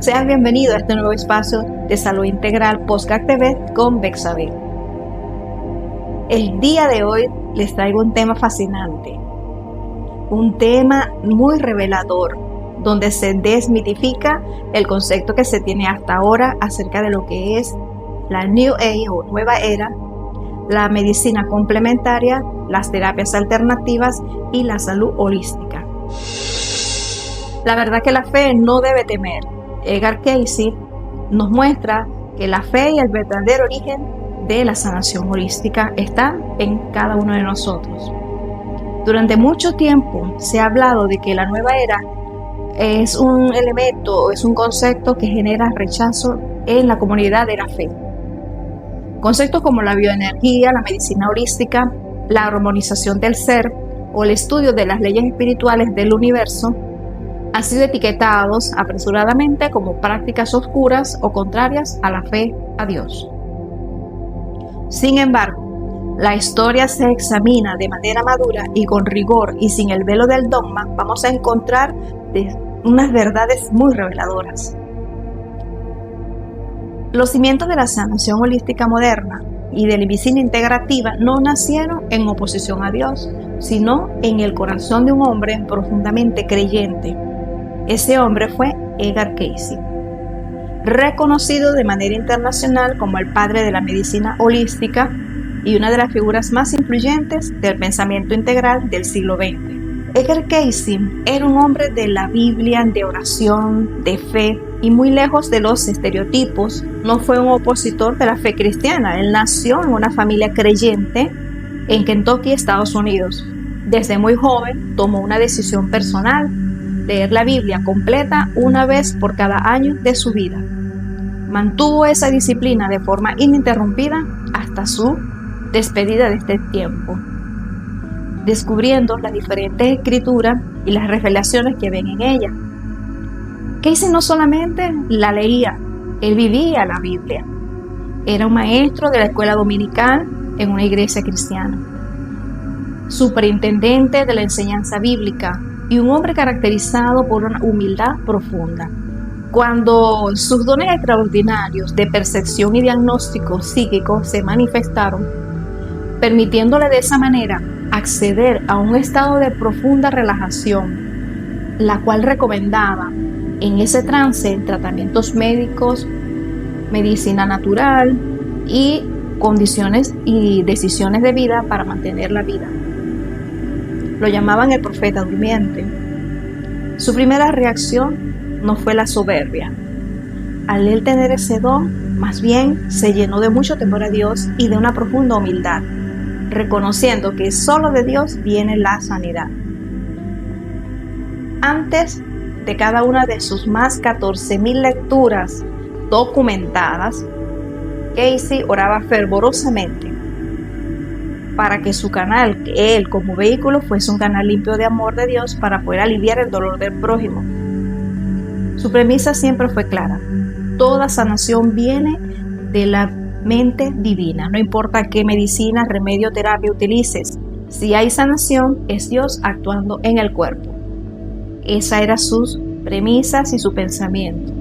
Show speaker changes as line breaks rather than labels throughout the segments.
Sean bienvenidos a este nuevo espacio de Salud Integral Podcast TV con Bexabel. El día de hoy les traigo un tema fascinante, un tema muy revelador, donde se desmitifica el concepto que se tiene hasta ahora acerca de lo que es la New Age o Nueva Era, la medicina complementaria, las terapias alternativas y la salud holística. La verdad que la fe no debe temer. Edgar Cayce nos muestra que la fe y el verdadero origen de la sanación holística están en cada uno de nosotros. Durante mucho tiempo se ha hablado de que la nueva era es un elemento, es un concepto que genera rechazo en la comunidad de la fe. Conceptos como la bioenergía, la medicina holística, la armonización del ser o el estudio de las leyes espirituales del universo han sido etiquetados apresuradamente como prácticas oscuras o contrarias a la fe a Dios. Sin embargo, la historia se examina de manera madura y con rigor y sin el velo del dogma, vamos a encontrar unas verdades muy reveladoras. Los cimientos de la sanación holística moderna y de la medicina integrativa no nacieron en oposición a Dios, sino en el corazón de un hombre profundamente creyente. Ese hombre fue Edgar Cayce, reconocido de manera internacional como el padre de la medicina holística y una de las figuras más influyentes del pensamiento integral del siglo XX. Edgar Cayce era un hombre de la Biblia, de oración, de fe y muy lejos de los estereotipos. No fue un opositor de la fe cristiana. Él nació en una familia creyente en Kentucky, Estados Unidos. Desde muy joven tomó una decisión personal: leer la Biblia completa una vez por cada año de su vida. Mantuvo esa disciplina de forma ininterrumpida hasta su despedida de este tiempo, descubriendo las diferentes escrituras y las revelaciones que ven en ella. Cayce no solamente la leía, él vivía la Biblia. Era un maestro de la escuela dominical en una iglesia cristiana, superintendente de la enseñanza bíblica y un hombre caracterizado por una humildad profunda. Cuando sus dones extraordinarios de percepción y diagnóstico psíquico se manifestaron, permitiéndole de esa manera acceder a un estado de profunda relajación, la cual recomendaba en ese trance tratamientos médicos, medicina natural y condiciones y decisiones de vida para mantener la vida. Lo llamaban el profeta durmiente. Su primera reacción no fue la soberbia. Al él tener ese don, más bien se llenó de mucho temor a Dios y de una profunda humildad, reconociendo que solo de Dios viene la sanidad. Antes de cada una de sus más 14,000 lecturas documentadas, Cayce oraba fervorosamente para que su canal, que él como vehículo, fuese un canal limpio de amor de Dios para poder aliviar el dolor del prójimo. Su premisa siempre fue clara: toda sanación viene de la mente divina, no importa qué medicina, remedio, terapia utilices. Si hay sanación, es Dios actuando en el cuerpo. Esa era sus premisas y su pensamiento.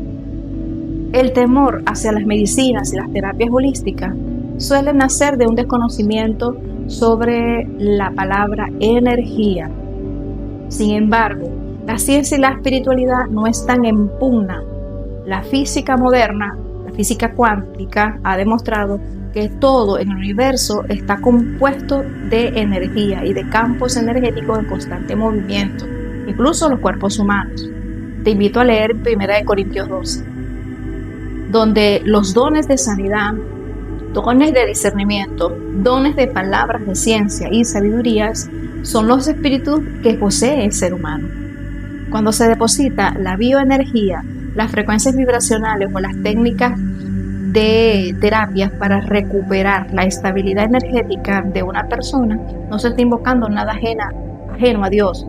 El temor hacia las medicinas y las terapias holísticas suele nacer de un desconocimiento sobre la palabra energía. Sin embargo, la ciencia y la espiritualidad no están en pugna. La física moderna, la física cuántica, ha demostrado que todo en el universo está compuesto de energía y de campos energéticos en constante movimiento, incluso los cuerpos humanos. Te invito a leer 1 Corintios 12, donde los dones de sanidad, dones de discernimiento, dones de palabras de ciencia y sabidurías son los espíritus que posee el ser humano. Cuando se deposita la bioenergía, las frecuencias vibracionales o las técnicas de terapias para recuperar la estabilidad energética de una persona, no se está invocando nada ajeno a Dios.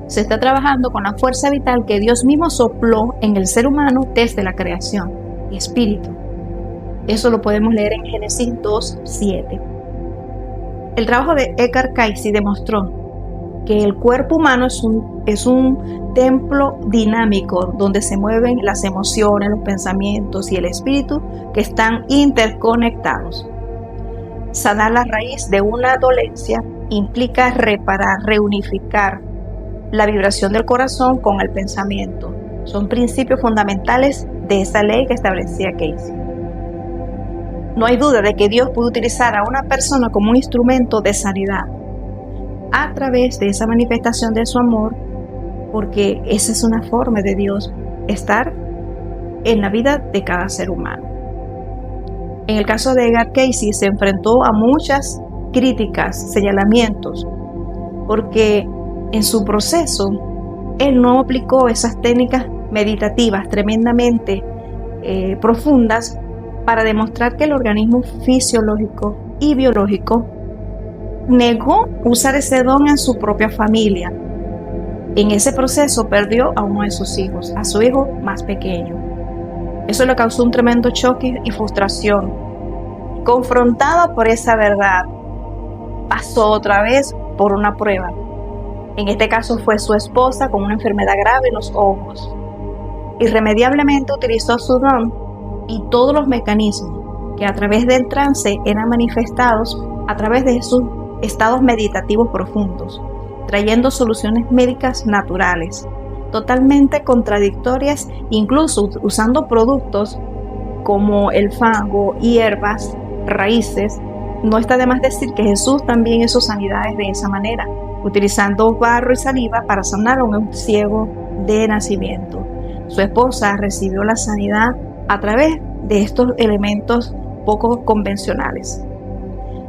Se está trabajando con la fuerza vital que Dios mismo sopló en el ser humano desde la creación, espíritu. Eso lo podemos leer en Génesis 2:7. El trabajo de Edgar Cayce demostró que el cuerpo humano es un templo dinámico donde se mueven las emociones, los pensamientos y el espíritu que están interconectados. Sanar la raíz de una dolencia implica reparar, reunificar la vibración del corazón con el pensamiento. Son principios fundamentales de esa ley que establecía Casey. No hay duda de que Dios puede utilizar a una persona como un instrumento de sanidad a través de esa manifestación de su amor, porque esa es una forma de Dios estar en la vida de cada ser humano. En el caso de Edgar Cayce se enfrentó a muchas críticas, señalamientos, porque en su proceso él no aplicó esas técnicas meditativas tremendamente profundas para demostrar que el organismo fisiológico y biológico negó usar ese don en su propia familia. En ese proceso perdió a uno de sus hijos, a su hijo más pequeño. Eso le causó un tremendo choque y frustración. Confrontado por esa verdad, pasó otra vez por una prueba. En este caso fue su esposa con una enfermedad grave en los ojos. Irremediablemente utilizó su don y todos los mecanismos que a través del trance eran manifestados a través de sus estados meditativos profundos, trayendo soluciones médicas naturales, totalmente contradictorias, incluso usando productos como el fango, hierbas, raíces. No está de más decir que Jesús también hizo sanidades de esa manera, utilizando barro y saliva para sanar a un ciego de nacimiento. Su esposa recibió la sanidad a través de estos elementos poco convencionales.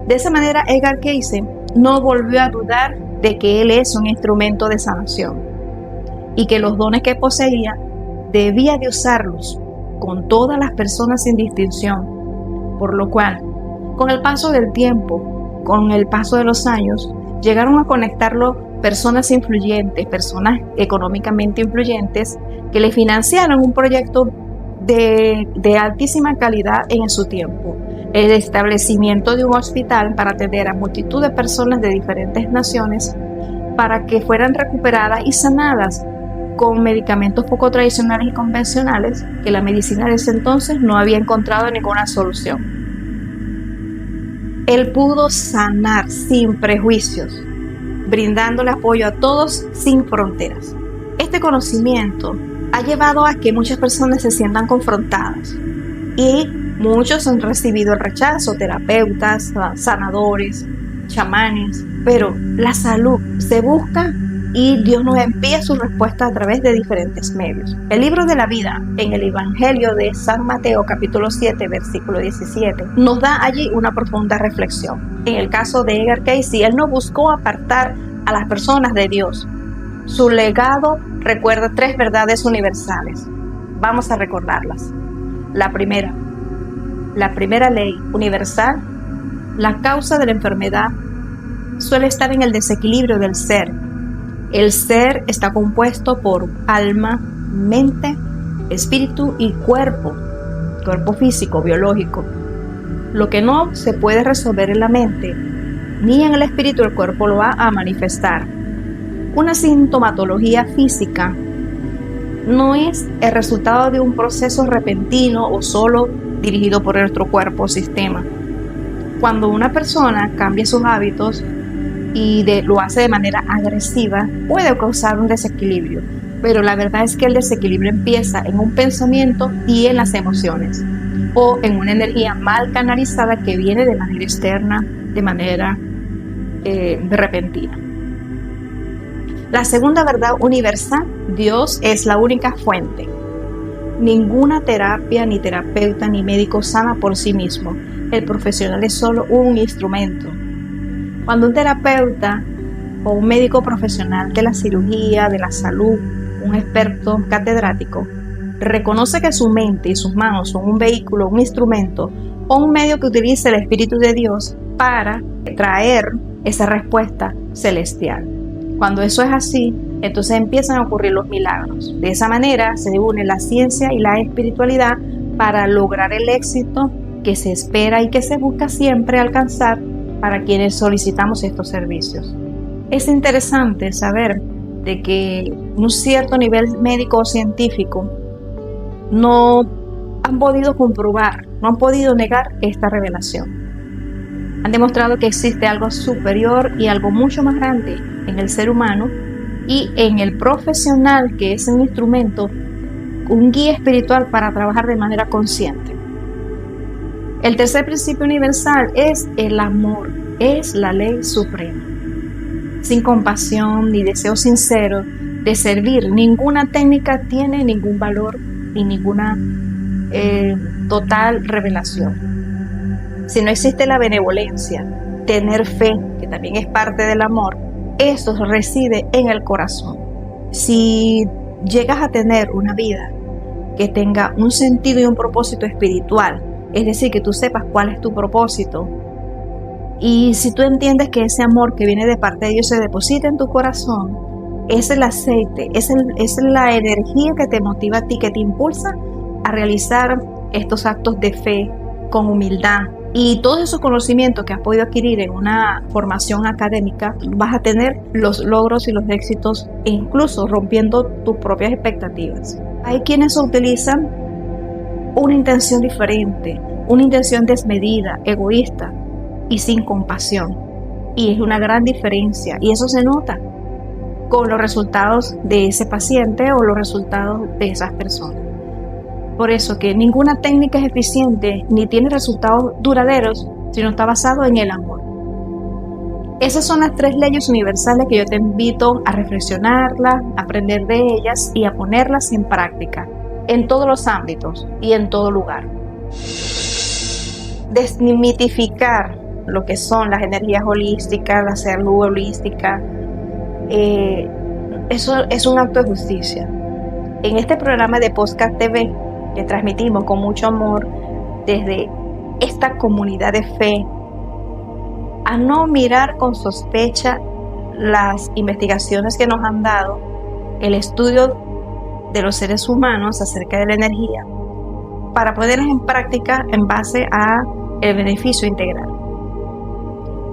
De esa manera, Edgar Cayce no volvió a dudar de que él es un instrumento de sanación y que los dones que poseía debía de usarlos con todas las personas sin distinción, por lo cual, con el paso del tiempo, con el paso de los años, llegaron a conectarlo personas influyentes, personas económicamente influyentes, que le financiaron un proyecto de altísima calidad en su tiempo. El establecimiento de un hospital para atender a multitud de personas de diferentes naciones para que fueran recuperadas y sanadas con medicamentos poco tradicionales y convencionales que la medicina de ese entonces no había encontrado ninguna solución. Él pudo sanar sin prejuicios, brindándole apoyo a todos sin fronteras. Este conocimiento ha llevado a que muchas personas se sientan confrontadas y muchos han recibido el rechazo, terapeutas, sanadores, chamanes, pero la salud se busca y Dios nos envía su respuesta a través de diferentes medios. El libro de la vida en el Evangelio de San Mateo capítulo 7 versículo 17 nos da allí una profunda reflexión. En el caso de Edgar Cayce, él no buscó apartar a las personas de Dios. Su legado recuerda 3 verdades universales. Vamos a recordarlas. La primera ley universal: la causa de la enfermedad suele estar en el desequilibrio del ser. El ser está compuesto por alma, mente, espíritu y cuerpo físico, biológico. Lo que no se puede resolver en la mente ni en el espíritu, el cuerpo lo va a manifestar. Una sintomatología física no es el resultado de un proceso repentino o solo dirigido por nuestro cuerpo o sistema. Cuando una persona cambia sus hábitos y lo hace de manera agresiva, puede causar un desequilibrio, pero la verdad es que el desequilibrio empieza en un pensamiento y en las emociones, o en una energía mal canalizada que viene de manera externa, de manera repentina. La segunda verdad universal: Dios es la única fuente. Ninguna terapia, ni terapeuta, ni médico sana por sí mismo. El profesional es solo un instrumento. Cuando un terapeuta o un médico profesional de la cirugía, de la salud, un experto catedrático, reconoce que su mente y sus manos son un vehículo, un instrumento o un medio que utiliza el Espíritu de Dios para traer esa respuesta celestial. Cuando eso es así, entonces empiezan a ocurrir los milagros. De esa manera se une la ciencia y la espiritualidad para lograr el éxito que se espera y que se busca siempre alcanzar para quienes solicitamos estos servicios. Es interesante saber de que un cierto nivel médico o científico no han podido comprobar, no han podido negar esta revelación. Han demostrado que existe algo superior y algo mucho más grande en el ser humano y en el profesional, que es un instrumento, un guía espiritual para trabajar de manera consciente. El tercer principio universal es el amor, es la ley suprema. Sin compasión ni deseo sincero de servir, ninguna técnica tiene ningún valor ni ninguna total revelación. Si no existe la benevolencia, tener fe, que también es parte del amor, esto reside en el corazón. Si llegas a tener una vida que tenga un sentido y un propósito espiritual, es decir, que tú sepas cuál es tu propósito, y si tú entiendes que ese amor que viene de parte de Dios se deposita en tu corazón, es el aceite, es la energía que te motiva a ti, que te impulsa a realizar estos actos de fe con humildad. Y todos esos conocimientos que has podido adquirir en una formación académica, vas a tener los logros y los éxitos, incluso rompiendo tus propias expectativas. Hay quienes utilizan una intención diferente, una intención desmedida, egoísta y sin compasión. Y es una gran diferencia, y eso se nota con los resultados de ese paciente o los resultados de esas personas. Por eso que ninguna técnica es eficiente ni tiene resultados duraderos si no está basado en el amor. Esas son las 3 leyes universales que yo te invito a reflexionarlas, a aprender de ellas y a ponerlas en práctica en todos los ámbitos y en todo lugar. Desmitificar lo que son las energías holísticas, la salud holística, eso es un acto de justicia. En este programa de Podcast TV que transmitimos con mucho amor desde esta comunidad de fe, a no mirar con sospecha las investigaciones que nos han dado, el estudio de los seres humanos acerca de la energía, para ponerlas en práctica en base a el beneficio integral.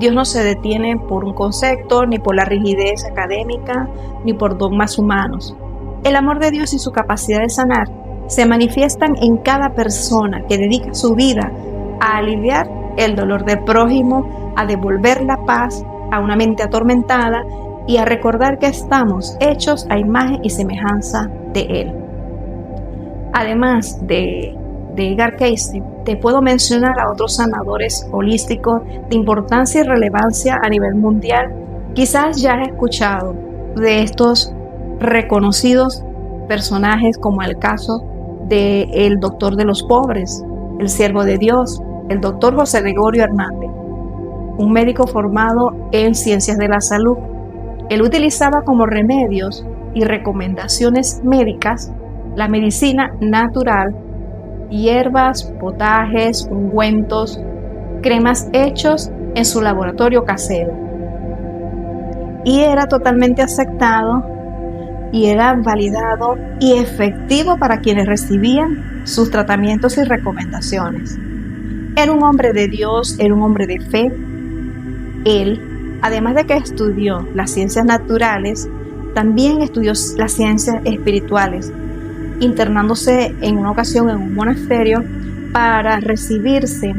Dios no se detiene por un concepto, ni por la rigidez académica, ni por dogmas humanos. El amor de Dios y su capacidad de sanar se manifiestan en cada persona que dedica su vida a aliviar el dolor del prójimo, a devolver la paz a una mente atormentada y a recordar que estamos hechos a imagen y semejanza de Él. Además de Edgar Cayce, te puedo mencionar a otros sanadores holísticos de importancia y relevancia a nivel mundial. Quizás ya has escuchado de estos reconocidos personajes, como el caso del doctor de los pobres, el siervo de Dios, el doctor José Gregorio Hernández, un médico formado en ciencias de la salud. Él utilizaba como remedios y recomendaciones médicas la medicina natural, hierbas, potajes, ungüentos, cremas hechos en su laboratorio casero. Y era totalmente aceptado y era validado y efectivo para quienes recibían sus tratamientos y recomendaciones. Era un hombre de Dios, era un hombre de fe. Él, además de que estudió las ciencias naturales, también estudió las ciencias espirituales, internándose en una ocasión en un monasterio para recibirse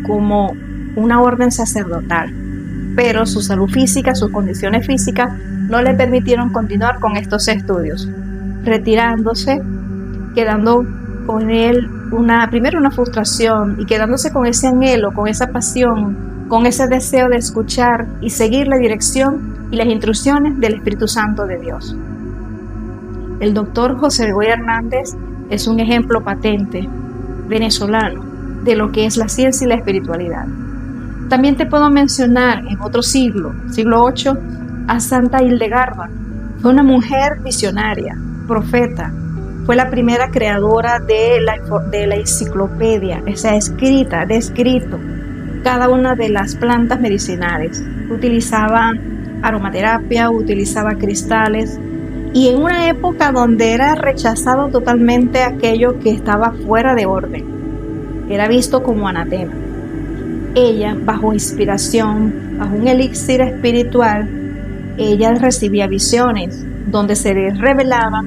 como una orden sacerdotal. Pero su salud física, sus condiciones físicas no le permitieron continuar con estos estudios, retirándose, quedando con él primero una frustración y quedándose con ese anhelo, con esa pasión, con ese deseo de escuchar y seguir la dirección y las instrucciones del Espíritu Santo de Dios. El doctor José Gregorio Hernández es un ejemplo patente venezolano de lo que es la ciencia y la espiritualidad. También te puedo mencionar en otro siglo VIII, a Santa Hildegarda. Fue una mujer visionaria, profeta. Fue la primera creadora de la enciclopedia, o sea, descrito cada una de las plantas medicinales. Utilizaba aromaterapia, utilizaba cristales, y en una época donde era rechazado totalmente aquello que estaba fuera de orden, era visto como anatema. Ella, bajo inspiración, bajo un elixir espiritual, ella recibía visiones donde se les revelaba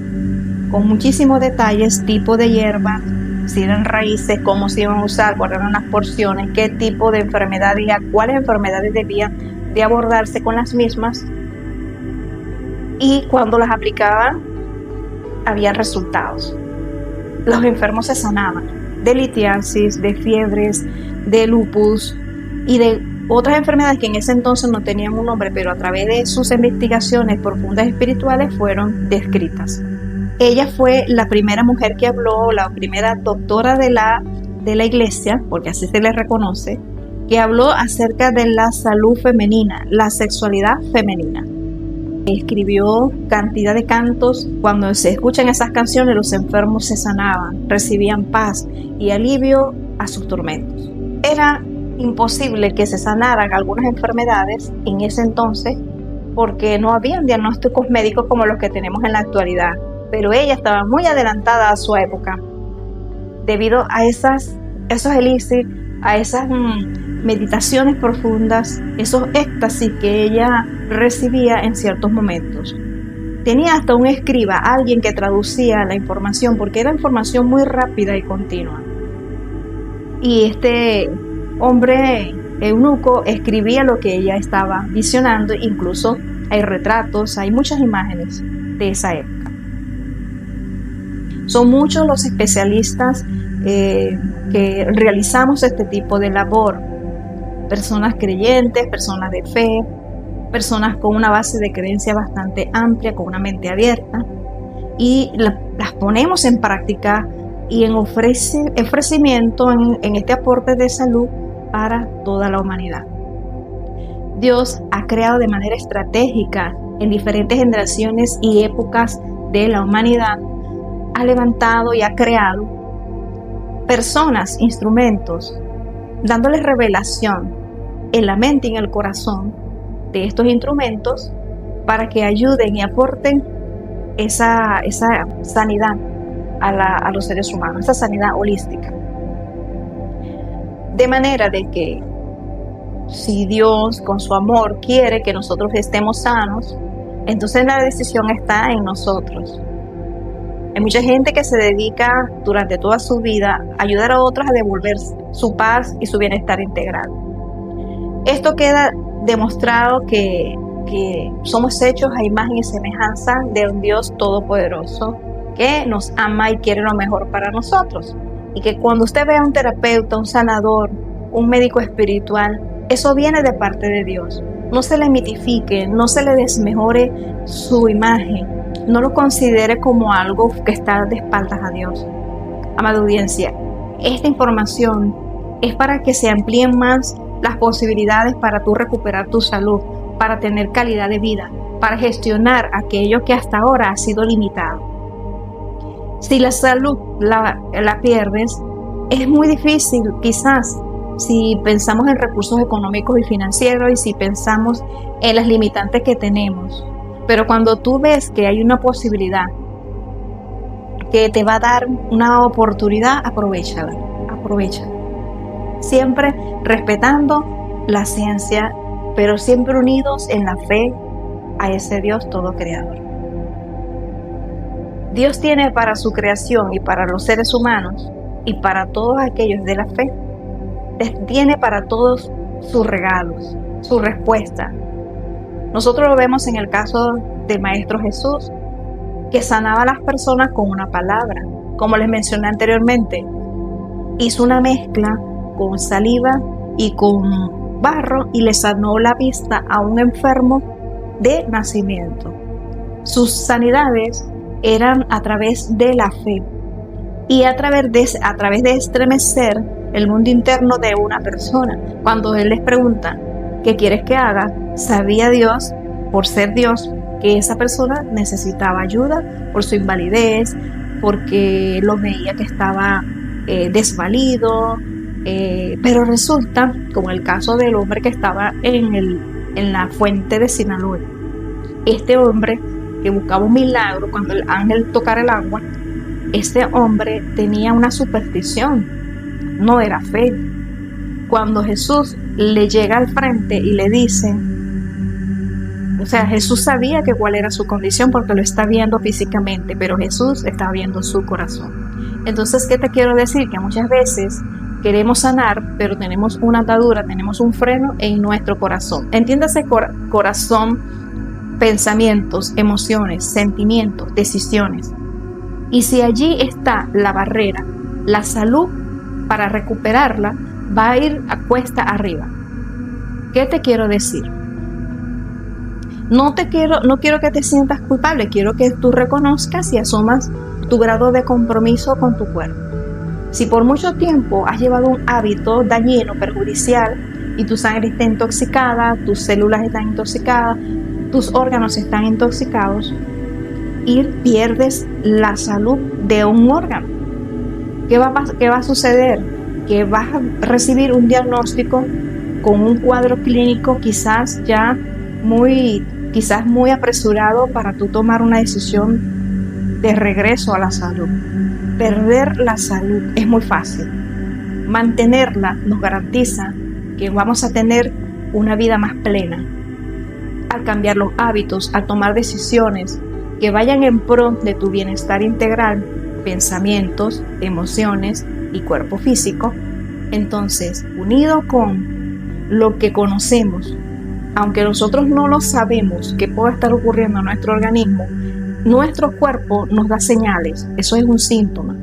con muchísimos detalles tipo de hierba, si eran raíces, cómo se iban a usar, cuáles eran las porciones, qué tipo de enfermedades y a cuáles enfermedades debían de abordarse con las mismas, y cuando las aplicaban había resultados. Los enfermos se sanaban de litiasis, de fiebres, de lupus y de otras enfermedades que en ese entonces no tenían un nombre, pero a través de sus investigaciones profundas espirituales fueron descritas. Ella fue la primera mujer que habló, la primera doctora de la iglesia, porque así se le reconoce, que habló acerca de la salud femenina, la sexualidad femenina. Escribió cantidad de cantos. Cuando se escuchan esas canciones, los enfermos se sanaban, recibían paz y alivio a sus tormentos. Era imposible que se sanaran algunas enfermedades en ese entonces porque no habían diagnósticos médicos como los que tenemos en la actualidad. Pero ella estaba muy adelantada a su época debido a esos elixir, a esas meditaciones profundas, esos éxtasis que ella recibía en ciertos momentos. Tenía hasta un escriba, alguien que traducía la información, porque era información muy rápida y continua. Y este hombre eunuco escribía lo que ella estaba visionando, incluso hay retratos, hay muchas imágenes de esa época. Son muchos los especialistas que realizamos este tipo de labor. Personas creyentes, personas de fe, personas con una base de creencia bastante amplia, con una mente abierta, y las ponemos en práctica y en ofrecimiento en este aporte de salud para toda la humanidad. Dios ha creado de manera estratégica en diferentes generaciones y épocas de la humanidad, ha levantado y ha creado personas, instrumentos, dándoles revelación en la mente y en el corazón de estos instrumentos para que ayuden y aporten esa sanidad a los seres humanos, esa sanidad holística. De manera de que si Dios con su amor quiere que nosotros estemos sanos, entonces la decisión está en nosotros. Hay mucha gente que se dedica durante toda su vida a ayudar a otros a devolver su paz y su bienestar integral. Esto queda demostrado que somos hechos a imagen y semejanza de un Dios todopoderoso que nos ama y quiere lo mejor para nosotros. Y que cuando usted vea a un terapeuta, un sanador, un médico espiritual, eso viene de parte de Dios. No se le mitifique, no se le desmejore su imagen. No lo considere como algo que está de espaldas a Dios. Amada audiencia, esta información es para que se amplíen más las posibilidades para tú recuperar tu salud, para tener calidad de vida, para gestionar aquello que hasta ahora ha sido limitado. Si la salud la pierdes, es muy difícil quizás si pensamos en recursos económicos y financieros y si pensamos en las limitantes que tenemos. Pero cuando tú ves que hay una posibilidad que te va a dar una oportunidad, aprovechala. Siempre respetando la ciencia, pero siempre unidos en la fe a ese Dios todo creador. Dios tiene para su creación y para los seres humanos y para todos aquellos de la fe, tiene para todos sus regalos, su respuesta. Nosotros lo vemos en el caso del Maestro Jesús, que sanaba a las personas con una palabra. Como les mencioné anteriormente, hizo una mezcla con saliva y con barro y le sanó la vista a un enfermo de nacimiento. Sus sanidades eran a través de la fe y a través de estremecer el mundo interno de una persona. Cuando Él les pregunta, ¿qué quieres que haga?, sabía Dios, por ser Dios, que esa persona necesitaba ayuda por su invalidez, porque lo veía que estaba desvalido, pero resulta, como el caso del hombre que estaba en la fuente de Sinaloa, este hombre que buscaba un milagro, cuando el ángel tocara el agua, este hombre tenía una superstición, no era fe. Cuando Jesús le llega al frente y le dice, O sea, Jesús sabía que cuál era su condición porque lo está viendo físicamente, pero Jesús está viendo su corazón. Entonces, ¿qué te quiero decir? Que muchas veces queremos sanar, pero tenemos una atadura, tenemos un freno en nuestro corazón. Entiéndase corazón, pensamientos, emociones, sentimientos, decisiones. Y si allí está la barrera, la salud, para recuperarla, va a ir a cuesta arriba. ¿Qué te quiero decir? No quiero que te sientas culpable, quiero que tú reconozcas y asumas tu grado de compromiso con tu cuerpo. Si por mucho tiempo has llevado un hábito dañino, perjudicial, y tu sangre está intoxicada, tus células están intoxicadas, tus órganos están intoxicados, y pierdes la salud de un órgano, ¿qué va a suceder? Que vas a recibir un diagnóstico con un cuadro clínico quizás muy apresurado para tú tomar una decisión de regreso a la salud. Perder la salud es muy fácil. Mantenerla nos garantiza que vamos a tener una vida más plena. Al cambiar los hábitos, al tomar decisiones que vayan en pro de tu bienestar integral, pensamientos, emociones y cuerpo físico, entonces, unido con lo que conocemos, aunque nosotros no lo sabemos qué puede estar ocurriendo en nuestro organismo, nuestro cuerpo nos da señales. Eso es un síntoma.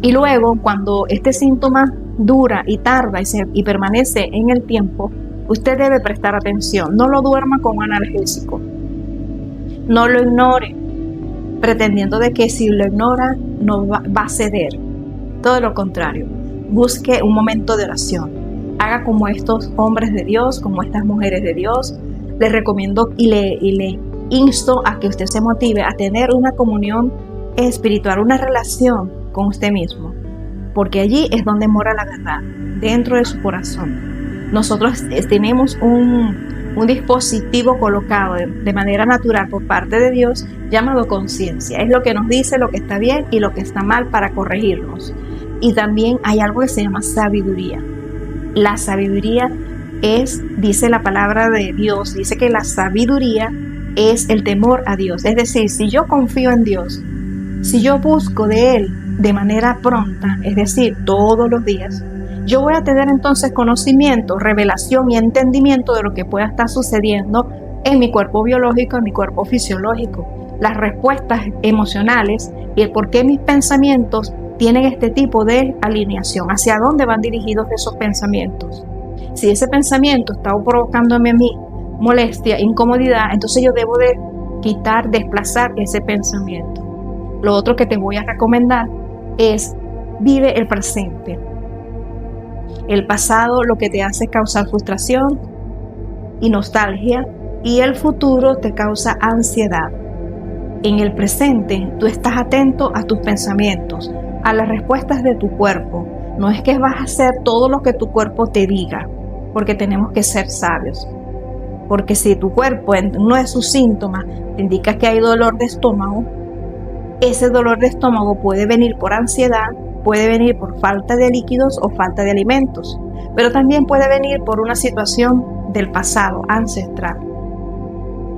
Y luego, cuando este síntoma dura y tarda y permanece en el tiempo, usted debe prestar atención. No lo duerma con analgésico. No lo ignore, pretendiendo de que si lo ignora no va a ceder. Todo lo contrario. Busque un momento de oración. Haga como estos hombres de Dios, como estas mujeres de Dios. Les recomiendo y le insto a que usted se motive a tener una comunión espiritual, una relación con usted mismo, porque allí es donde mora la verdad, dentro de su corazón. Nosotros tenemos un dispositivo colocado de manera natural por parte de Dios llamado conciencia. Es lo que nos dice lo que está bien y lo que está mal para corregirnos. Y también hay algo que se llama sabiduría. La sabiduría dice la palabra de Dios, dice que la sabiduría es el temor a Dios. Es decir, si yo confío en Dios, si yo busco de Él de manera pronta, es decir, todos los días, yo voy a tener entonces conocimiento, revelación y entendimiento de lo que pueda estar sucediendo en mi cuerpo biológico, en mi cuerpo fisiológico, las respuestas emocionales y el por qué mis pensamientos tienen este tipo de alineación, hacia dónde van dirigidos esos pensamientos. Si ese pensamiento está provocándome a mí molestia, incomodidad, entonces yo debo de desplazar ese pensamiento. Lo otro que te voy a recomendar es vive el presente. El pasado lo que te hace causar frustración y nostalgia, y el futuro te causa ansiedad. En el presente tú estás atento a tus pensamientos, a las respuestas de tu cuerpo. No es que vas a hacer todo lo que tu cuerpo te diga, porque tenemos que ser sabios. Porque si tu cuerpo en uno de sus síntomas te indica que hay dolor de estómago, ese dolor de estómago puede venir por ansiedad, puede venir por falta de líquidos o falta de alimentos, pero también puede venir por una situación del pasado ancestral.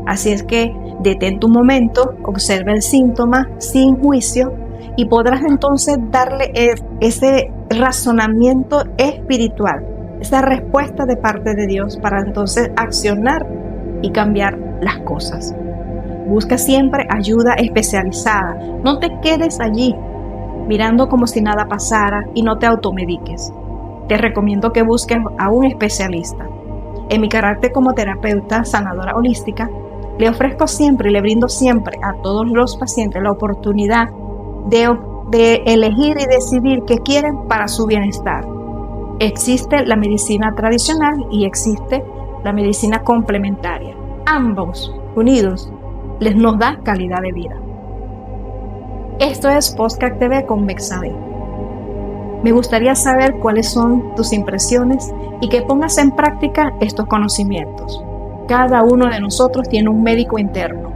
Así es que detén tu momento, observa el síntoma sin juicio y podrás entonces darle ese razonamiento espiritual, esa respuesta de parte de Dios para entonces accionar y cambiar las cosas. Busca siempre ayuda especializada. No te quedes allí mirando como si nada pasara y no te automediques. Te recomiendo que busques a un especialista. En mi carácter como terapeuta sanadora holística, le ofrezco siempre y le brindo siempre a todos los pacientes la oportunidad de elegir y decidir qué quieren para su bienestar. Existe la medicina tradicional y existe la medicina complementaria. Ambos unidos nos da calidad de vida. Esto es Podcast TV con Bexabe. Me gustaría saber cuáles son tus impresiones y que pongas en práctica estos conocimientos. Cada uno de nosotros tiene un médico interno.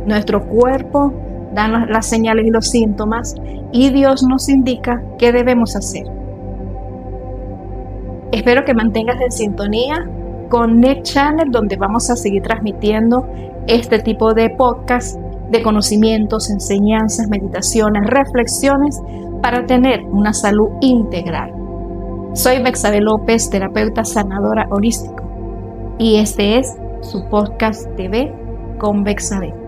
Nuestro cuerpo da las señales y los síntomas y Dios nos indica qué debemos hacer. Espero que mantengas en sintonía Connect Channel, donde vamos a seguir transmitiendo este tipo de podcast de conocimientos, enseñanzas, meditaciones, reflexiones para tener una salud integral. Soy Bexabe López, terapeuta sanadora holístico, y este es su podcast TV con Bexabe.